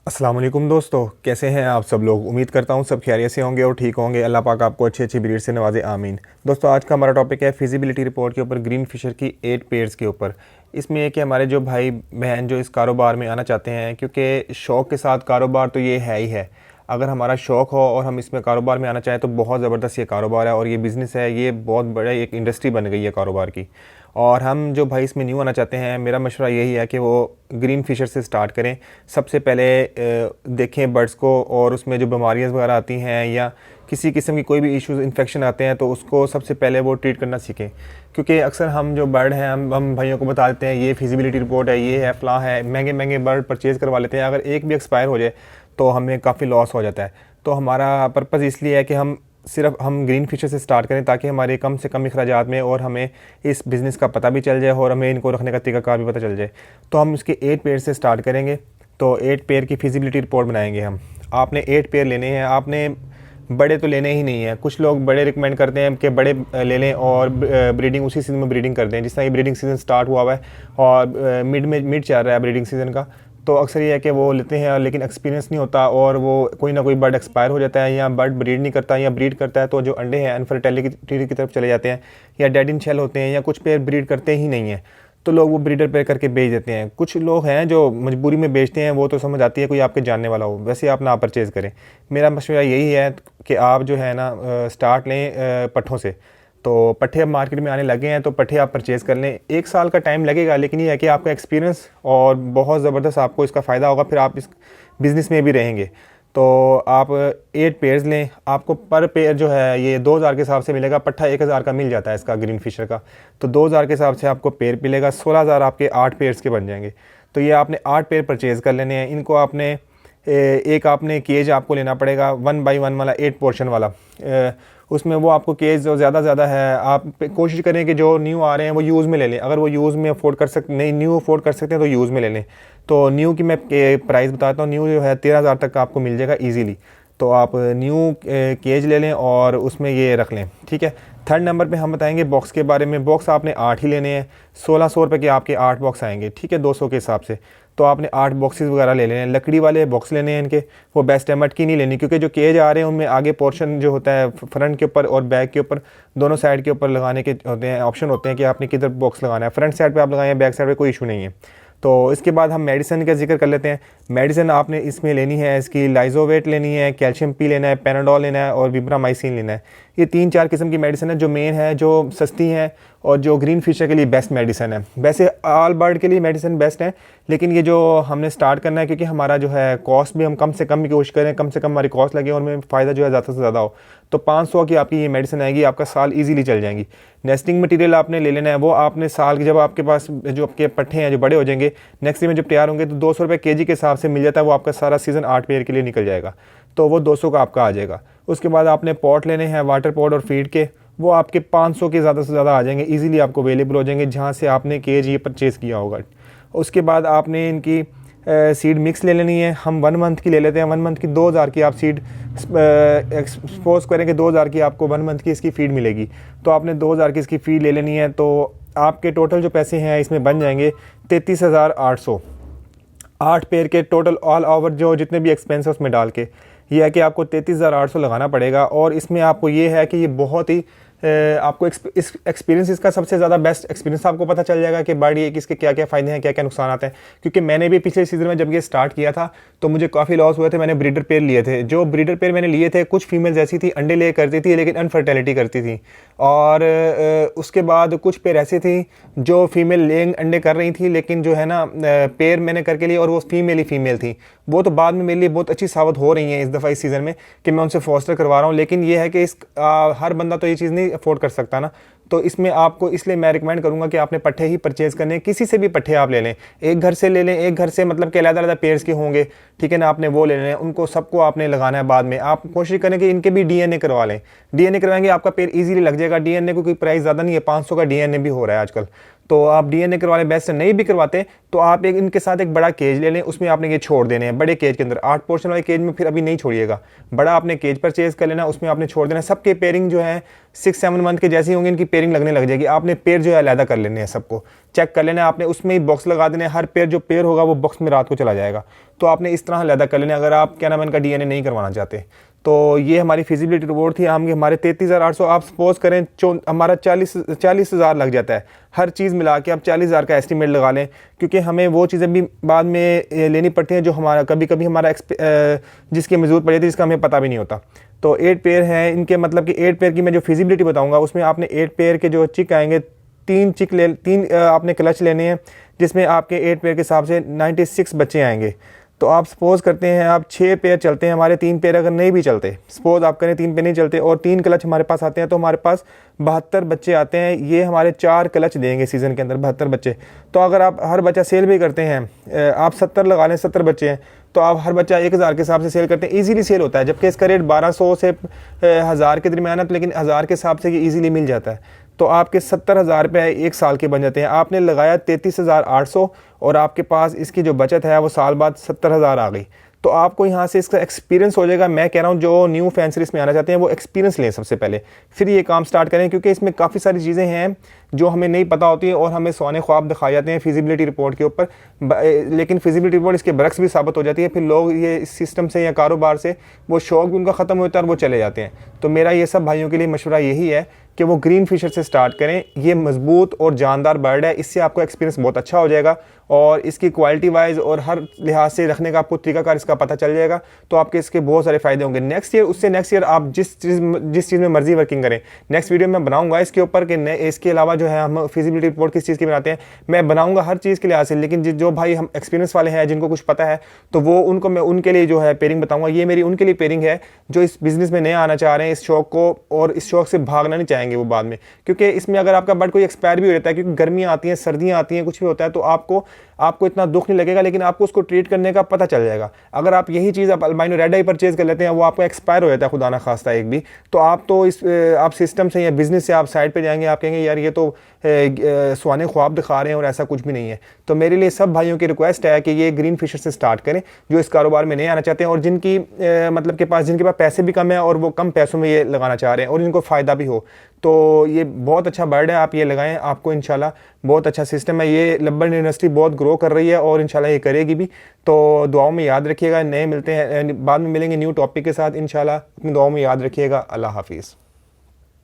अस्सलाम वालेकुम दोस्तों, कैसे हैं आप सब लोग। उम्मीद करता हूँ सब खैरियत से होंगे और ठीक होंगे। अल्लाह पाक आपको अच्छी अच्छी ब्रीड से नवाजे, आमीन। दोस्तों, आज का हमारा टॉपिक है फिजिबिलिटी रिपोर्ट के ऊपर, ग्रीन फिशर की 8 पेयर्स के ऊपर। इसमें है कि हमारे जो भाई बहन जो इस कारोबार में आना चाहते हैं, क्योंकि शौक़ के साथ कारोबार तो ये है ही है। अगर हमारा शौक़ हो और हम इसमें कारोबार में आना चाहें तो बहुत ज़बरदस्त ये कारोबार है और ये बिज़नेस है, ये बहुत बड़ा एक इंडस्ट्री बन गई है कारोबार की। और हम जो भाई इसमें न्यू आना चाहते हैं, मेरा मशवरा यही है कि वो ग्रीन फिशर से स्टार्ट करें। सबसे पहले देखें बर्ड्स को, और उसमें जो बीमारियां वगैरह आती हैं या किसी किस्म की कोई भी इश्यूज इन्फेक्शन आते हैं तो उसको सबसे पहले वो ट्रीट करना सीखें। क्योंकि अक्सर हम जो बर्ड हैं, हम भाइयों को बता देते हैं ये फिजिबिलिटी रिपोर्ट है, ये है फ़लाँ है, महंगे महंगे बर्ड परचेज़ करवा लेते हैं। अगर एक भी एक्सपायर हो जाए तो हमें काफ़ी लॉस हो जाता है। तो हमारा पर्पज़ इसलिए है कि हम ग्रीन फिशर से स्टार्ट करें ताकि हमारे कम से कम अखराजात में और हमें इस बिज़नेस का पता भी चल जाए और हमें इनको रखने का तरीक़ाकार भी पता चल जाए। तो हम इसके 8 पेयर से स्टार्ट करेंगे। तो 8 पेयर की फिजिबिलिटी रिपोर्ट बनाएंगे हम। आपने 8 पेयर लेने हैं, आपने बड़े तो लेने ही नहीं है। कुछ लोग बड़े रिकमेंड करते हैं कि बड़े ले लें और ब्रीडिंग उसी सीज़न में ब्रीडिंग कर दें। जिस तरह ये ब्रीडिंग सीज़न स्टार्ट हुआ हुआ है और मिड चल रहा है ब्रीडिंग सीज़न का, तो अक्सर ये है कि वो लेते हैं लेकिन एक्सपीरियंस नहीं होता और वो कोई ना कोई बर्ड एक्सपायर हो जाता है या बर्ड ब्रीड नहीं करता या ब्रीड करता है तो जो अंडे हैं अनफर्टिलिटी की तरफ चले जाते हैं या डेड इन शेल होते हैं या कुछ पेयर ब्रीड करते ही नहीं हैं, तो लोग वो ब्रीडर पेयर करके बेच देते हैं। कुछ लोग हैं जो मजबूरी में बेचते हैं, वो तो समझ आती है कोई आपके जानने वाला हो, वैसे आप ना परचेज़ करें। मेरा मशवरा यही है कि आप जो है ना स्टार्ट लें पट्ठों से। तो पट्ठे अब मार्केट में आने लगे हैं तो पट्ठे आप परचेज़ कर लें। 1 साल का टाइम लगेगा, लेकिन ये है कि आपका एक्सपीरियंस और बहुत ज़बरदस्त आपको इसका फ़ायदा होगा, फिर आप इस बिज़नेस में भी रहेंगे। तो आप 8 पेयर्स लें। आपको पर पेयर जो है ये 2000 के हिसाब से मिलेगा। पट्ठा 1000 का मिल जाता है इसका ग्रीन फिशर का, तो 2000 के हिसाब से आपको पेयर मिलेगा। 16000 आपके 8 पेयर्स के बन जाएंगे। तो ये आपने 8 पेयर परचेज़ कर लेने हैं। इनको आपने एक आपने केज आपको लेना पड़ेगा 1 बाई 1 वाला 8 पोर्शन वाला। उसमें वो आपको केज जो ज़्यादा है, आप कोशिश करें कि जो न्यू आ रहे हैं वो यूज़ में ले लें। अगर वो यूज़ में अफोर्ड कर सकते नहीं, न्यू अफोर्ड कर सकते हैं तो यूज़ में ले लें। तो न्यू की मैं प्राइस बताता हूँ। न्यू जो है 13000 तक का आपको मिल जाएगा ईजीली। तो आप न्यू केज ले लें और उसमें ये रख लें, ठीक है। थर्ड नंबर पे हम बताएंगे बॉक्स के बारे में। बॉक्स आपने 8 ही लेने हैं। 1600 रुपये के आपके 8 बॉक्स आएंगे, ठीक है, 200 के हिसाब से। तो आपने 8 बॉक्सेस वगैरह ले लेने हैं। लकड़ी वाले बॉक्स लेने हैं इनके, वो बेस्ट है। मटकी नहीं लेनी, क्योंकि जो केज आ रहे हैं उनमें आगे पोर्शन जो होता है फ्रंट के ऊपर और बैक के ऊपर दोनों साइड के ऊपर लगाने के होते हैं, ऑप्शन होते हैं कि आपने किधर बॉक्स लगाना है। फ्रंट साइड पे आप लगाएं, बैक साइड पे कोई इशू नहीं है। तो इसके बाद हम मेडिसिन का जिक्र कर लेते हैं। मेडिसिन आपने इसमें लेनी है, इसकी लाइजोवेट लेनी है, कैल्शियम पी लेना है, पैनाडोल लेना है और विब्रामाइसिन लेना है। ये 3-4 किस्म की मेडिसिन है जो मेन है, जो सस्ती हैं और जो ग्रीन फिशर के लिए बेस्ट मेडिसिन है। वैसे ऑल बर्ड के लिए मेडिसिन बेस्ट है, लेकिन ये जो हमने स्टार्ट करना है, क्योंकि हमारा जो है कॉस्ट भी हम कम से कम की कोशिश करें, कम से कम हमारी कॉस्ट लगे और हमें फ़ायदा जो है ज़्यादा से ज़्यादा हो। तो 500 की आपकी ये मेडिसिन आएगी, आपका साल ईजीली चल जाएंगी। नेस्टिंग मटेरियल आपने ले लेना है। वो आपने साल की, जब आपके पास जो आपके पट्ठे हैं जो बड़े हो जाएंगे नेक्स्ट ईयर में जब तैयार होंगे, तो 200 रुपये केजी के हिसाब से मिल जाता है। वो आपका सारा सीज़न 8 पेयर के लिए निकल जाएगा, तो वो 200 का आपका आ जाएगा। उसके बाद आपने पॉट लेने हैं, वाटर पॉट और फीड के। वो आपके 500 के ज़्यादा से ज़्यादा आ जाएंगे, इजीली आपको अवेलेबल हो जाएंगे जहाँ से आपने केज ये परचेज़ किया होगा। उसके बाद आपने इनकी सीड मिक्स ले लेनी है। हम 1 मंथ की ले लेते हैं। 1 मंथ की 2000 की आप सीड एक्सपोज करें कि 2000 की आपको 1 मंथ की इसकी फ़ीड मिलेगी। तो आपने 2000 की इसकी फ़ीड ले लेनी है। तो आपके टोटल जो पैसे हैं इसमें बन जाएंगे 33800। 8 पेयर के टोटल ऑल ओवर जो जितने भी एक्सपेंस है उसमें डाल के ये है कि आपको 33800 लगाना पड़ेगा। और इसमें आपको ये है कि ये बहुत ही आपको इस एक्सपीरियंस इसका सबसे ज़्यादा बेस्ट एक्सपीरियंस आपको पता चल जाएगा कि बर्ड ये किसके क्या क्या फ़ायदे हैं, क्या क्या नुकसान आते हैं। क्योंकि मैंने भी पिछले सीज़न में जब ये स्टार्ट किया था तो मुझे काफ़ी लॉस हुए थे। मैंने ब्रीडर पेयर लिए थे। जो ब्रीडर पेयर मैंने लिए थे, कुछ फीमेल्स ऐसी थी अंडे ले करती थी लेकिन अनफर्टिलिटी करती थी, और उसके बाद कुछ पेयर ऐसी थी जो फीमेल लेंग अंडे कर रही थी, लेकिन जो है ना पेयर मैंने करके लिए और वो फीमेल ही फीमेल थी। वो तो बाद में मेरे लिए बहुत अच्छी साबित हो रही हैं इस दफ़ा इस सीज़न में कि मैं उनसे फॉस्टर करवा रहा हूँ। लेकिन ये है कि हर बंदा तो ये चीज़ नहीं अफोर्ड कर सकता ना। तो इसमें आपको इसलिए मैं रिकमेंड करूंगा कि आपने पट्ठे ही परचेज़ करने, किसी से भी पट्ठे आप ले लें। एक घर से ले लें, एक घर से मतलब कि अलग-अलग पेयर्स के होंगे, ठीक है ना, आपने वो ले लें। उनको सबको आपने लगाना है। बाद में आप कोशिश करें कि इनके भी डीएनए करवा लें। डीएनए करवाएंगे आपका पेयर इजीली लग जाएगा। डीएनए को कोई प्राइस ज़्यादा नहीं है, 500 का डीएनए भी हो रहा है आजकल। तो आप डीएनए करवा लें, बेस्ट नहीं भी करवाते तो आप एक इनके साथ एक बड़ा केज ले लें, उसमें आपने ये छोड़ देने हैं बड़े केज के अंदर। 8 पोर्शन वाले केज में फिर अभी नहीं छोड़िएगा, बड़ा आपने केज परचेज कर लेना, उसमें आपने छोड़ देना। सबके पेयरिंग जो है 6-7 मंथ के जैसे ही होंगे इनकी पेयरिंग लगने लग जाएगी। आपने पेयर जो है अलहदा कर लेने हैं, सबको चेक कर लेना है आपने, उसमें ही बॉक्स लगा देने, हर पेयर जो पेयर होगा वो बॉक्स में रात को चला जाएगा। तो आपने इस तरह अलहदा कर लेना अगर आप क्या नाम है इनका डीएनए नहीं करवाना चाहते। तो ये हमारी फिजिबिलिटी रिपोर्ट थी। हमारे 33,800 आप सपोज करें हमारा 40,000 लग जाता है, हर चीज़ मिला के आप 40,000 का एस्टिमेट लगा लें, क्योंकि हमें वो चीज़ें भी बाद में लेनी पड़ती हैं जो हमारा कभी कभी हमारा जिसकी हमें ज़रूरत पड़ जाती है, जिसका हमें पता भी नहीं होता। तो 8 पेयर हैं इनके, मतलब कि 8 पेयर की मैं जो फिजिबिलिटी बताऊँगा उसमें आपने 8 पेयर के जो चिक आएंगे, 3 आपने क्लच लेने हैं, जिसमें आपके 8 पेयर के हिसाब से 96 बच्चे आएंगे। तो आप सपोज करते हैं आप 6 पेयर चलते हैं, हमारे 3 पेयर अगर नहीं भी चलते, सपोज आप करें 3 पेयर नहीं चलते और 3 क्लच हमारे पास आते हैं, तो हमारे पास 72 बच्चे आते हैं। ये हमारे 4 क्लच देंगे सीज़न के अंदर, 72 बच्चे। तो अगर आप हर बच्चा सेल भी करते हैं, आप 70 लगा लें, 70 बच्चे हैं तो आप हर बच्चा 1,000 के हिसाब से सेल करते हैं, इजीली सेल होता है। जबकि इसका रेट 1200 से 1000 के दरमियान है, लेकिन 1000 के हिसाब से ये ईजिली मिल जाता है। तो आपके 70,000 रुपये 1 साल के बन जाते हैं। आपने लगाया 33,800 और आपके पास इसकी जो बचत है वो साल बाद 70,000 आ गई। तो आपको यहाँ से इसका एक्सपीरियंस हो जाएगा। मैं कह रहा हूँ जो न्यू फैंसरीज में आना चाहते हैं वो एक्सपीरियंस लें सबसे पहले, फिर ये काम स्टार्ट करें, क्योंकि इसमें काफ़ी सारी चीज़ें हैं जो हमें नहीं पता होती है और हमें सोने ख्वाब दिखाए जाते हैं फिजिबिलिटी रिपोर्ट के ऊपर, लेकिन फिजिबिलिटी रिपोर्ट इसके बरक्स भी साबित हो जाती है। फिर लोग ये इस सिस्टम से या कारोबार से वो शौक भी उनका ख़त्म होता है और वो चले जाते हैं। तो मेरा ये सब भाइयों के लिए मशवरा यही है कि वो ग्रीन फिशर से स्टार्ट करें। ये मजबूत और जानदार बर्ड है, इससे आपको एक्सपीरियंस बहुत अच्छा हो जाएगा और इसकी क्वालिटी वाइज और हर लिहाज से रखने का आपको तरीकाकार इसका पता चल जाएगा। तो आपके इसके बहुत सारे फ़ायदे होंगे। नेक्स्ट ईयर आप जिस चीज़ में मर्जी वर्किंग करें, नेक्स्ट वीडियो में बनाऊंगा इसके ऊपर कि इसके अलावा जो है हम फिजिबिलिटी रिपोर्ट किस चीज़ की बनाते हैं, मैं बनाऊंगा हर चीज़ के लिहाज से। लेकिन जो भाई हम एक्सपीरियंस वाले हैं जिनको कुछ पता है, तो वो उनको मैं उनके लिए जो है पेयरिंग बताऊंगा। ये मेरी उनके लिए पेयरिंग है जो इस बिज़नेस में नए आना चाह रहे हैं, इस शौक को और इस शौक से भागना नहीं चाहेंगे वो बाद में, क्योंकि इसमें अगर आपका बर्ड कोई एक्सपायर भी हो जाता है, क्योंकि गर्मियाँ आती हैं, सर्दियाँ आती हैं, कुछ भी होता है, तो आपको इतना दुख नहीं लगेगा, लेकिन आपको उसको ट्रीट करने का पता चल जाएगा। अगर आप यही चीज़ आप अल्बाइनो रेड आई परचेज कर लेते हैं, वो आपको एक्सपायर हो जाता है खुदा ना खास्ता एक भी, तो आप सिस्टम से या बिजनेस से आप साइड पे जाएंगे, आप कहेंगे यार ये तो सुहाने ख्वाब दिखा रहे हैं और ऐसा कुछ भी नहीं है। तो मेरे लिए सब भाइयों की रिक्वेस्ट है कि ये ग्रीन फिशर से स्टार्ट करें जो इस कारोबार में नहीं आना चाहते हैं और जिनकी मतलब जिनके पास पैसे भी कम है और वो कम पैसों में ये लगाना चाह रहे हैं और इनको फ़ायदा भी हो। तो ये बहुत अच्छा बर्ड है, आप ये लगाएं, आपको इंशाल्लाह बहुत अच्छा सिस्टम है। ये लब्बर्ड इंडस्ट्री बहुत ग्रो कर रही है और इंशाल्लाह ये करेगी भी। तो दुआओं में याद रखिएगा। नए मिलते हैं, बाद में मिलेंगे न्यू टॉपिक के साथ इंशाल्लाह। अपनी दुआओं में याद रखिएगा। अल्लाह हाफिज़।